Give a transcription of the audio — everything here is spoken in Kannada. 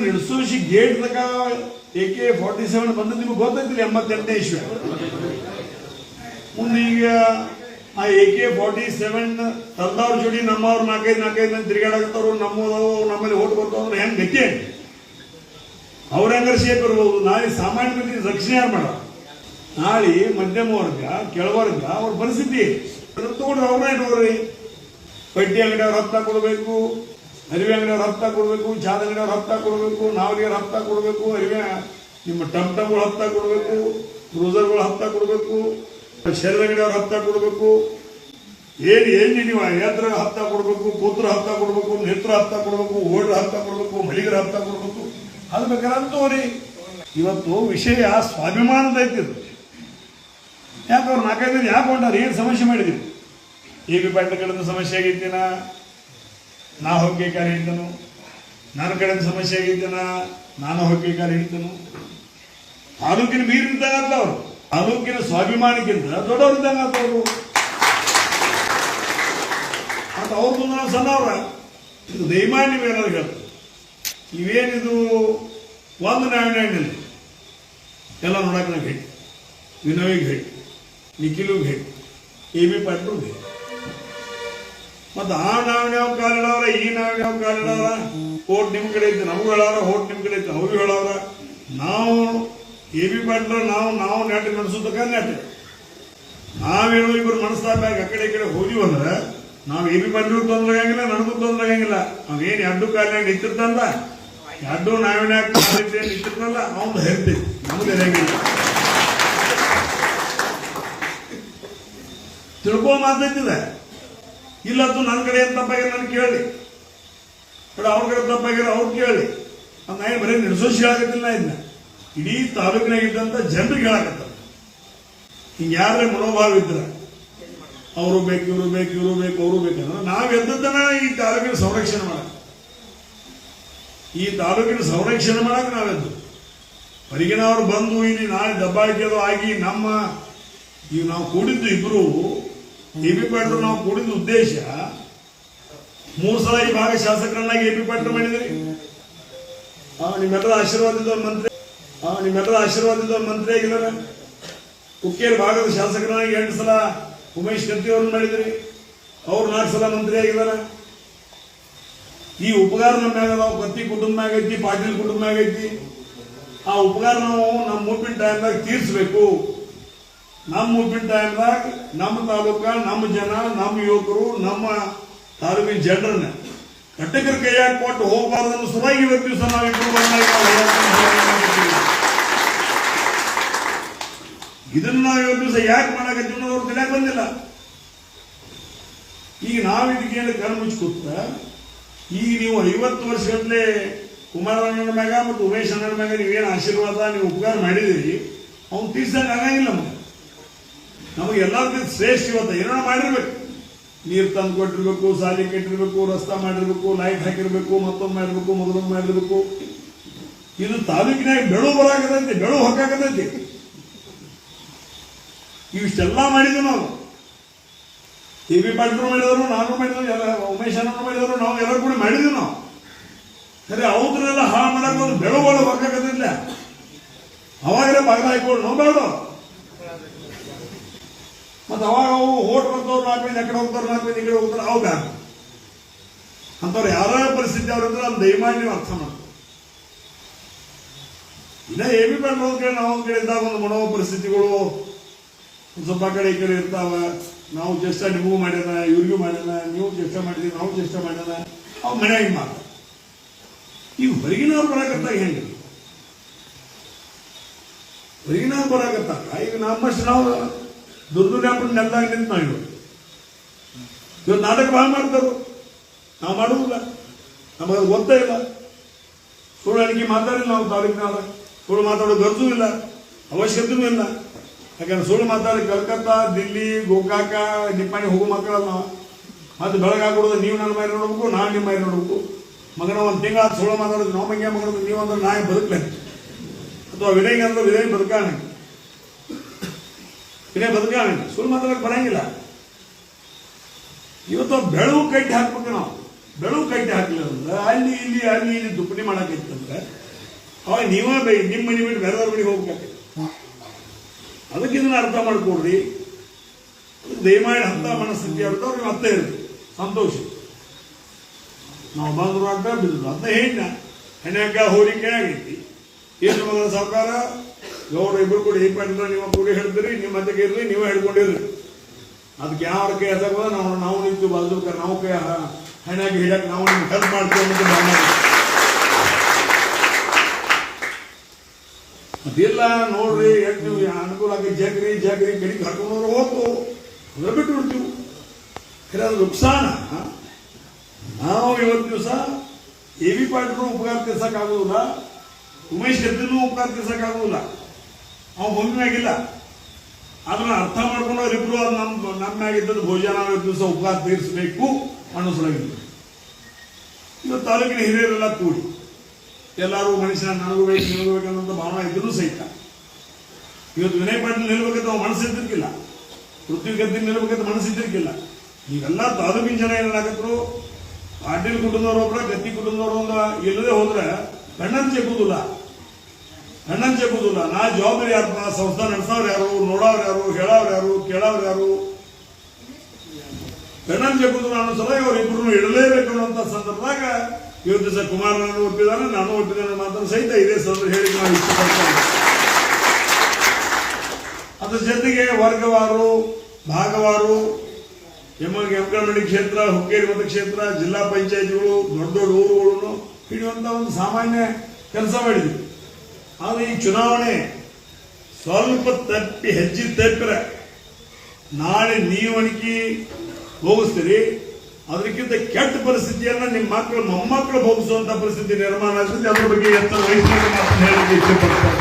ನಿಡ್ಸೋಶಿ ಗೇಟ್ ತಕ AK-47 ಬಂದದ್ದು ನಿಮ್ಗೆ ಗೊತ್ತೈತಿಲ್ಲ 88ನೇ ಇಸ್ವಿ. ಮುಂದೆ ಈಗ ಆ AK-47 ತಂದವ್ರ ಜೋಡಿ ನಮ್ಮವ್ರು ನಾಲ್ಕೈದು ಮಂದಿ ತಿರುಗಾಡಕತ್ತವ್ರು, ನಮ್ಮಲ್ಲಿ ಓಟ್ ಬರ್ತಾವ್ರು, ಹೆಂಗ್ ಗತಿ ಅವ್ರ ಹೆಂಗಾರ ಶೇಪ್ ಇರ್ಬೋದು. ನಾಳೆ ಸಾಮಾನ್ಯ ಮಂದಿ ರಕ್ಷಣೆ ಯಾರು ಮಾಡ, ನಾಳೆ ಮಧ್ಯಮ ವರ್ಗ ಕೆಳವರ್ಗ ಅವ್ರ ಪರಿಸ್ಥಿತಿ ತಗೊಂಡ್ರೆ ಅವ್ರನ್ನ ಇಟ್ಕೋರಿ. ಪಟ್ಟಿ ಅಂಗಡಿಯವ್ರ ಹಪ್ತ ಕೊಡಬೇಕು, ಅರಿವೆ ಅಂಗಡಿಯವ್ರ ಹಪ್ತ ಕೊಡಬೇಕು, ಚಾದ ಅಂಗಡಿಯವ್ರ ಹಪ್ತ ಕೊಡಬೇಕು, ನಾವಲಿಯವ್ರ ಹಪ್ತ ಕೊಡಬೇಕು, ಅರಿವೆ ನಿಮ್ಮ ಟಮ್ಗಳು ಹಪ್ತ ಕೊಡಬೇಕು, ಕ್ರೂಸರ್ಗಳು ಹಪ್ತ ಕೊಡಬೇಕು, ಶರೀರ ಅಂಗಡಿಯವ್ರ ಹಪ್ತ ಕೊಡಬೇಕು. ಏನ್ ನೀವು ಯಾತ್ರ ಹಪ್ತ ಕೊಡಬೇಕು, ಪುತ್ರ ಹಪ್ತ ಕೊಡಬೇಕು, ನೇತ್ರ ಹಪ್ತ ಕೊಡಬೇಕು, ಓಡ್ರ ಹಪ್ತ ಕೊಡಬೇಕು, ಮಳಿಗರ ಹಪ್ತ ಕೊಡಬೇಕು. ಅದು ಬೇಕಾದಂತವ್ರಿ. ಇವತ್ತು ವಿಷಯ ಸ್ವಾಭಿಮಾನದ ಐತಿದ್ರು. ಯಾಕೆ ಅವ್ರು 4-5 ಮಂದಿ ಯಾಕೆ ಹೊಂಟಾರ? ಏನು ಸಮಸ್ಯೆ ಮಾಡಿದೀವಿ? AB ಪಾಟೀಲ್ ಕಡೆಯಿಂದ ಸಮಸ್ಯೆ ಆಗೈತಿನ, ನಾ ಹೋಗಿ ಕಾಲ ಹಿಡಿದನು. ನನ್ನ ಕಡೆಯಿಂದ ಸಮಸ್ಯೆ ಆಗೈತಿನ, ನಾನು ಹೋಗಿ ಕಾಲ ಹಿಡಿದನು. ತಾಲೂಕಿನ ಮೀರಿದ್ದಾಗ ಅವ್ರು ತಾಲೂಕಿನ ಸ್ವಾಭಿಮಾನಕ್ಕಿಂತ ದೊಡ್ಡವ್ರಿದ್ದಂಗ ಅವರು. ಮತ್ತು ಅವ್ರದ್ದು ನಾವು ಸಣ್ಣವ್ರ. ಇದು ದಯಮಾಡಿ ನೀವೇನಾದ್ರು ಹೇಳ್ತಾರೆ, ಇವೇನಿದು ಒಂದು ನ್ಯಾಯನಲ್ಲಿ ಎಲ್ಲ ನೋಡಕ್ಕೆ ನಂಗೆ ಹೇಳಿ, ವಿನೋಯ್ಗೆ ಹೇಳಿ, ನಿಖಿಲ್ಗೆ ಹೇಳಿ, AB ಪಾಟೀಲ್ಗೆ ಹೇಳಿ. ಮತ್ತು ಆ ನಾವ್ಯಾವ ಕಾಲಿಡವ್ರ, ಈ ನಾವ್ಯಾವ ಕಾಲಿಡವ್ರ. ಓಟ್ ನಿಮ್ಮ ಕಡೆ ಐತೆ ನಮಗೂ ಹೇಳವ್ರ, ಓಟ್ ನಿಮ್ಮ ಕಡೆ ಐತೆ ಅವ್ರಿಗೂ ಹೇಳವ್ರ. ನಾವು AB ಪಾಟೀಲ್ ನಾವು ನಾಟಿ ನಡೆಸೋದಕ್ಕ ನಾಟಿ. ನಾವೇನೋ ಇಬ್ಬರು ಮನಸ್ತಾಗ ಆ ಕಡೆ ಈ ಕಡೆ ಹೋದಿವಿ ಅಂದ್ರೆ ನಾವು AB ಪಾಟೀಲ್ ತೊಂದ್ರಾಗಂಗಿಲ್ಲ, ನನಗೂ ತೊಂದ್ರಾಗಂಗಿಲ್ಲ. ನಾವೇನು ಎರಡು ಕಾಲಿನಾಗ ನಿಂತಿರ್ತಂದ, ಎರಡು ನಾವಿನ್ಯಾಕ ನಿಂತಿರ್ತಲ್ಲ, ಅವ್ನು ಹೇಳ್ತೀವಿ, ನಮ್ಗೆ ಹೆಂಗಿಲ್ಲ ತಿಳ್ಕೊ ಮಾತೈತಿದೆ. ಇಲ್ಲದ್ದು ನನ್ನ ಕಡೆ ಏನು ತಪ್ಪಾಗಿರೋ ನಾನು ಕೇಳಿ, ಬಟ್ ಅವ್ರ ಕಡೆ ತಪ್ಪಾಗಿರೋ ಅವ್ರು ಕೇಳಿ. ಅದು ನಾನು ಬರೀ ನಿರ್ಸೋಷಿ ಹೇಳಕತ್ತಿಲ್ಲ, ಇದನ್ನ ಇಡೀ ತಾಲೂಕಿನಾಗಿದ್ದಂತ ಜನರಿಗೆ ಹೇಳಕತ್ತ. ಹಿಂಗೆ ಯಾರೇ ಮನೋಭಾವ ಇದ್ರೆ ಅವರು ಬೇಕು, ಇವರು ಬೇಕು, ಇವರು ಬೇಕು, ಅವರು ಬೇಕಂದ್ರೆ ನಾವು ಎದ್ದದ್ದನ್ನ ಈ ತಾಲೂಕಿನ ಸಂರಕ್ಷಣೆ ಮಾಡಕ್, ಈ ತಾಲೂಕಿನ ಸಂರಕ್ಷಣೆ ಮಾಡಕ್ ನಾವೆದ್ದು. ಹೊರಗಿನವ್ರು ಬಂದು ಇಲ್ಲಿ ನಾಳೆ ದಬ್ಬಾಳಿಕೆದು ಆಗಿ ಈಗ ನಾವು ಕೂಡಿದ್ದು ಇಬ್ರು AB ಪಾಟೀಲ್ ನಾವು ಕೂಡಿದ ಉದ್ದೇಶ 3 ಸಲ ಈ ಭಾಗ ಶಾಸಕರನ್ನಾಗಿ AB ಪಾಟೀಲ್ ಮಾಡಿದ್ರಿ. ನಿಮ್ಮೆಲ್ಲರ ಆಶೀರ್ವಾದದವ್ರ ಮಂತ್ರಿ ಆಗಿದ್ದಾರೆ. ಕುಕ್ಕೇರಿ ಭಾಗದ ಶಾಸಕರನ್ನಾಗಿ 8 ಸಲ ಉಮೇಶ್ ಕತ್ತಿ ಅವ್ರನ್ನ ಮಾಡಿದ್ರಿ. ಅವ್ರು 4 ಸಲ ಮಂತ್ರಿ ಆಗಿದ್ದಾರೆ. ಈ ಉಪಕಾರ ನಮ್ಮ ಮ್ಯಾಗ ನಾವು ಕತ್ತಿ ಕುಟುಂಬ ಆಗೈತಿ, ಪಾಟೀಲ್ ಕುಟುಂಬ ಆಗೈತಿ. ಆ ಉಪಕಾರ ನಾವು ನಮ್ಮ ಮೂವ್ಮೆಂಟ್ ಟೈಮ್ದಾಗ ತೀರ್ಸ್ಬೇಕು. ನಮ್ಮ ಮೂವ್ಮೆಂಟ್ ಟೈಮ್ದಾಗ ನಮ್ಮ ತಾಲೂಕ, ನಮ್ಮ ಜನ, ನಮ್ಮ ಯುವಕರು, ನಮ್ಮ ತಾಲೂಕಿನ ಜನರನ್ನ ಕಟ್ಟಕರ ಕೈಯಾಗಿ ಕೊಟ್ಟು ಹೋಗಬಾರ್ದನ್ನು ಸಲುವಾಗಿ ಇವತ್ತು ದಿವಸ ನಾವು ಇದನ್ನ ನಾವು ಇವತ್ತು ದಿವಸ ಯಾಕೆ ಮಾಡಕತ್ತೀವಿ ಅನ್ನೋದು ತಿಳಿಯಾಕ ಬಂದಿಲ್ಲ. ಈಗ ನಾವು ಇದಕ್ಕೆ ಕಣ್ಣು ಮುಚ್ಚಿ ಕೂತ, ಈಗ ನೀವು 50 ವರ್ಷಗಟ್ಟಲೆ ಕುಮಾರಣ್ಣನ ಮ್ಯಾಗ ಮತ್ತು ಉಮೇಶ್ ಅಣ್ಣನ ಮ್ಯಾಗ ನೀವೇನು ಆಶೀರ್ವಾದ ನೀವು ಉಪಕಾರ ಮಾಡಿದಿರಿ, ಅವ್ನು ತೀರ್ಸಂಗೆ ಆಗಂಗಿಲ್ಲ. ನಮಗೆ ಎಲ್ಲರಿಗಿಂತ ಶ್ರೇಷ್ಠ ಇವತ್ತು ಏನೋ ಮಾಡಿರ್ಬೇಕು. ನೀರು ತಂದು ಕೊಟ್ಟಿರ್ಬೇಕು, ಸಾಲಿ ಕಟ್ಟಿರ್ಬೇಕು, ರಸ್ತಾ ಮಾಡಿರ್ಬೇಕು, ಲೈಟ್ ಹಾಕಿರ್ಬೇಕು, ಮತ್ತೊಂದು ಮಾಡಿರ್ಬೇಕು, ಮೊದಲೊಂದು ಮಾಡಿರ್ಬೇಕು. ಇದು ತಾಲೂಕಿನಾಗ ಬೆಳು ಬರಾಕತೈತಿ, ಬೆಳು ಹೊಕ್ಕಾಕತೈತಿ. ಇವಿಷ್ಟೆಲ್ಲ ಮಾಡಿದ್ವಿ ನಾವು. AB ಪಾಟೀಲ್ ಮಾಡಿದವರು, ನಾನು ಮಾಡಿದವರು, ಎಲ್ಲ ಉಮೇಶ್ ಅಣ್ಣ ಮಾಡಿದವರು, ನಾವು ಎಲ್ಲರೂ ಕೂಡ ಮಾಡಿದ್ವಿ. ನಾವು ಸರಿ ಅವ್ರನ್ನೆಲ್ಲ ಹಾಳು ಮಾಡಕ್ ಒಂದು ಬೆಳುಗಳು ಹೊಕ್ಕಾಕತಿಲ್ಲ. ಅವಾಗಲೇ ಬಾಗಿಲ ಹಾಕೊಂಡು ನಾವು ಬೇಡ. ಮತ್ತು ಅವಾಗ ಅವು ಓಟ್ ಬರ್ತವ್ರು 4 ಮಂದಿ ಆ ಕಡೆ ಹೋಗ್ತಾರೆ, 4 ಮಂದಿ ಈ ಕಡೆ ಹೋಗ್ತಾರೆ. ಅವಾಗ ಅಂತವ್ರು ಯಾರ ಪರಿಸ್ಥಿತಿ ಅವ್ರಿದ್ರೆ ಅಲ್ಲಿ ದಯಮಾಡಿ ನೀವು ಅರ್ಥ ಮಾಡ್ತಾರೆ. ಇನ್ನ AB ಪಾಟೀಲ್ ಹೋದ ಕಡೆ ನಾವು ಒಂದು ಕಡೆ ಇದ್ದಾಗ ಒಂದು ಮನೋ ಪರಿಸ್ಥಿತಿಗಳು ಒಂದು ಸ್ವಲ್ಪ ಕಡೆ ಈ ಕಡೆ ಇರ್ತಾವ. ನಾವು ಚೇಷ್ಟ ನಿಮಗೂ ಮಾಡ್ಯಾನ, ಇವ್ರಿಗೂ ಮಾಡ್ಯಾನ, ನೀವು ಚೇಷ್ಟ ಮಾಡಿದೀವಿ, ನಾವು ಚೇಷ್ಟ ಮಾಡ್ಯಾನ, ಅವ್ ಮನ್ಯಾಗ ಮಾಡ. ಈಗ ಹೊರಗಿನವ್ರು ಬರಾಕತ್ತಾಗ ಹೆಂಗೆ? ಹೊರಗಿನವ್ರು ಬರಾಕತ್ತಾಗ ಈಗ ನಮ್ಮಷ್ಟು ನಾವು ದುರ್ದುರ್ಯಾಪನ ನೆಲದಾಗ ನಿಂತು ನಾವು ಇವತ್ತು ನಾಟಕ ಭಾಳ ಮಾಡ್ತಾರೆ. ನಾವು ಮಾಡುವುದಿಲ್ಲ, ನಮಗದು ಗೊತ್ತೇ ಇಲ್ಲ. ಸುಳ್ಳು ಅಣಿಕೆ ಮಾತಾಡಿಲ್ಲ ನಾವು ತಾಲೂಕಿನಾಗ. ಸುಳ್ಳು ಮಾತಾಡೋ ಗರ್ಜೂ ಇಲ್ಲ, ಅವಶ್ಯಕತೆಯೂ ಇಲ್ಲ. ಯಾಕಂದ್ರೆ ಸುಳ್ಳು ಮಾತಾಡಿ ಕಲ್ಕತ್ತಾ, ದಿಲ್ಲಿ, ಗೋಕಾಕ, ನಿಪ್ಪಾಣಿ ಹೋಗೋ ಮಕ್ಕಳಲ್ಲ ನಾವು. ಮತ್ತೆ ಬೆಳಗಾಗ್ಬಿಡೋದು, ನೀವು ನನ್ನ ಮೈರಿ ನೋಡ್ಬೇಕು, ನಾನು ನಿಮ್ಮ ಮೈರಿ ನೋಡ್ಬೇಕು. ಮಗನ ಒಂದು ತಿಂಗಳ ಸುಳ್ಳು ಮಾತಾಡೋದು ನಾವು ಮಂಗ್ಯ ಮಗನದು, ನೀವು ಅಂದ್ರೆ ನಾಯಿ ಬದುಕಲೆ. ಅಥವಾ ವಿನಯ್ ಅಂದ್ರೆ ವಿನಯ್ ಬದುಕಾಣ, ವಿನಯ್ ಬದುಕಾಣ. ಸುಳ್ಳು ಮಾತಾಡಕ್ಕೆ ಬರಂಗಿಲ್ಲ. ಇವತ್ತು ಬೆಳವು ಕಟ್ಟಿ ಹಾಕ್ಬೇಕು ನಾವು. ಬೆಳವು ಕಟ್ಟಿ ಹಾಕ್ಲಿಲ್ಲ ಅಲ್ಲಿ ಇಲ್ಲಿ ದುಪ್ಪಣಿ ಮಾಡಕೈತಂದ್ರೆ ಅವಾಗ ನೀವೇ ನಿಮ್ಮ ಮನೆ ಬಿಟ್ಟು ಬೇರೆದವ್ರ ಮನೆಗೆ ಹೋಗ್ಬೇಕಾಗ್ತದೆ. ಅದಕ್ಕೆ ಇದನ್ನ ಅರ್ಥ ಮಾಡ್ಕೊಡ್ರಿ. ದಯಮಾಡಿ ಅಂತ ಮನಸ್ಥಿತಿ ಅವ್ರಿಗೆ ಅವ್ರಿಗೆ ಮತ್ತೆ ಇರುತ್ತೆ ಸಂತೋಷ. ನಾವು ಬಂದ್ರು ಅಂತ ಬಿದ್ರು ಅಂತ ಹೆಣ್ಣಾಗ ಹೋಲಿಕೆ ಆಗೈತಿ. ಏನು ಮಗನ ಸರ್ಕಾರ ಗೌಡ ಇಬ್ರು ಕೂಡ ಏಪಂಡ ನೀವು ಕೂಡಿ ಹಿಡಿದ್ರಿ, ನಿಮ್ಮ ಮಧ್ಯಕ್ಕೆ ಇರ್ರಿ, ನೀವೇ ಹಿಡ್ಕೊಂಡಿರ್ರಿ. ಅದಕ್ಕೆ ಯಾವ ಕೈ ಹತ್ತಾಗ ನಾವು ನಿಂತು ಬಲ್ದು ನಾವು ಕೈ ಹೆಣ್ಣಾಗಿ ಹಿಡಕ್ಕೆ ನಾವು ನಿಮ್ಗೆ ಹೆಲ್ಪ್ ಮಾಡ್ತೀವಿ ಅನ್ನೋದು ಅದೆಲ್ಲ ನೋಡ್ರಿ. ಎಷ್ಟು ನೀವು ಅನುಕೂಲ ಆಗಿ ಜಾಗ್ರಿ ಕಡೆಗೆ ಹಾಕೊಂಡವ್ರು ಹೋಗ್ತು ಅದ್ರ ಬಿಟ್ಟು ಬಿಡ್ತೀವಿ. ಖರೆ ಅದು ನುಕ್ಸಾನ. ನಾವು ಇವತ್ತು ದಿವಸ ಎ ಬಿ ಪಾಟೀಲ್ನು ಉಪಕಾರ ತೀರ್ಸಕ್ಕಾಗೋದಿಲ್ಲ, ಉಮೇಶ್ ಗದ್ದಿನೂ ಉಪಕಾರ ತೀರ್ಸಕ್ಕಾಗೋದಿಲ್ಲ. ಅವ್ನು ಭೂಮಿಯಾಗಿಲ್ಲ. ಅದನ್ನ ಅರ್ಥ ಮಾಡ್ಕೊಂಡು ಅವರಿಬ್ರು ಅದು ನಮ್ಮಾಗಿದ್ದದ್ದು ಭೋಜನ ಇವತ್ತು ದಿವಸ ಉಪಕಾರ ತೀರಿಸಬೇಕು ಅನ್ನೋ ಸಲುವಾಗಿ ಇವತ್ತು ತಾಲೂಕಿನ ಹಿರಿಯರೆಲ್ಲ ಕೂಡಿ ಎಲ್ಲರೂ ಮನುಷ್ಯ ನನಗೂ ಬೇಕು ನಿನಗೂ ಬೇಕನ್ನೋಂಥ ಭಾವನೆ ಇದ್ರೂ ಸಹಿತ ಇವತ್ತು ವಿನಯ್ ಪಾಟೀಲ್ ನಿಲ್ಬೇಕಂತ ನಾವು ಮನಸ್ಸಿದ್ದಿರ್ಕಿಲ್ಲ, ಪೃಥ್ವಿ ಗದ್ದಿನ ನಿಲ್ಬೇಕಂತ ಮನಸ್ಸಿದ್ದಿರ್ಕಿಲ್ಲ. ನೀವೆಲ್ಲ ತಾಲೂಕಿನ ಜನ ಏನಾಗತ್ತರು ಪಾಟೀಲ್ ಕುಟುಂಬದವ್ರು ಒಬ್ಬರ ಗದ್ದಿ ಕುಟುಂಬದವ್ರು ಒಂದು ಇಲ್ಲದೆ ಹೋದ್ರೆ ಕಣ್ಣನ್ ಚೆಕ್ಕುದಿಲ್ಲ. ನಾ ಜವಾಬ್ದಾರಿ ಯಾರಪ್ಪ? ಸಂಸ್ಥೆ ನಡೆಸೋರು ಯಾರು, ನೋಡೋರು ಯಾರು, ಹೇಳೋರು ಯಾರು, ಕೇಳೋರು ಯಾರು? ಕಣ್ಣನ್ ಚೆಕ್ಕುದಿಲ್ಲ ಅನ್ನೋ ಸಲ ಇವರಿಬ್ರು ಇಡಲೇಬೇಕು ಅನ್ನೋಂಥ ಸಂದರ್ಭದಾಗ ಇವತ್ತು ದಿವಸ ಕುಮಾರನನ್ನು ಒಪ್ಪಿದಾನೆ, ನಾನು ಒಪ್ಪಿದ್ದಾನೆ ಮಾತ್ರ ಸಹಿತ ಇದೇ ಸಂದರ್ಭ ಹೇಳಿ ನಾವು ಇಷ್ಟಪಡ್ತೇವೆ. ಅದ್ರ ಜೊತೆಗೆ ವರ್ಗವಾರು, ಭಾಗವಾರು, ಯಮಕನಮರಡಿ ಕ್ಷೇತ್ರ, ಹುಕ್ಕೇರಿ ಮತಕ್ಷೇತ್ರ, ಜಿಲ್ಲಾ ಪಂಚಾಯತಿಗಳು, ದೊಡ್ಡ ದೊಡ್ಡ ಊರುಗಳನ್ನು ಹಿಡಿಯುವಂತ ಒಂದು ಸಾಮಾನ್ಯ ಕೆಲಸ ಮಾಡಿದ್ವಿ. ಆದರೆ ಈ ಚುನಾವಣೆ ಸ್ವಲ್ಪ ತಪ್ಪಿ ಹೆಜ್ಜೆ ತಪ್ಪಿರ ನಾಳೆ ನೀವು ಅಣಿಕೆ ಹೋಗಿಸ್ತೀರಿ. ಅದಕ್ಕಿಂತ ಕೆಟ್ಟ ಪರಿಸ್ಥಿತಿಯನ್ನ ನಿಮ್ಮ ಮಕ್ಕಳು ಮೊಮ್ಮಕ್ಕಳು ಭೋಗಿಸುವಂತ ಪರಿಸ್ಥಿತಿ ನಿರ್ಮಾಣ ಆಗ್ತದೆ. ಅದ್ರ ಬಗ್ಗೆ ಎತ್ತರ ವಹಿಸಿ ಮಾತನ್ನು ಹೇಳಲಿಕ್ಕೆ ಇಷ್ಟಪಡ್ತಾರೆ.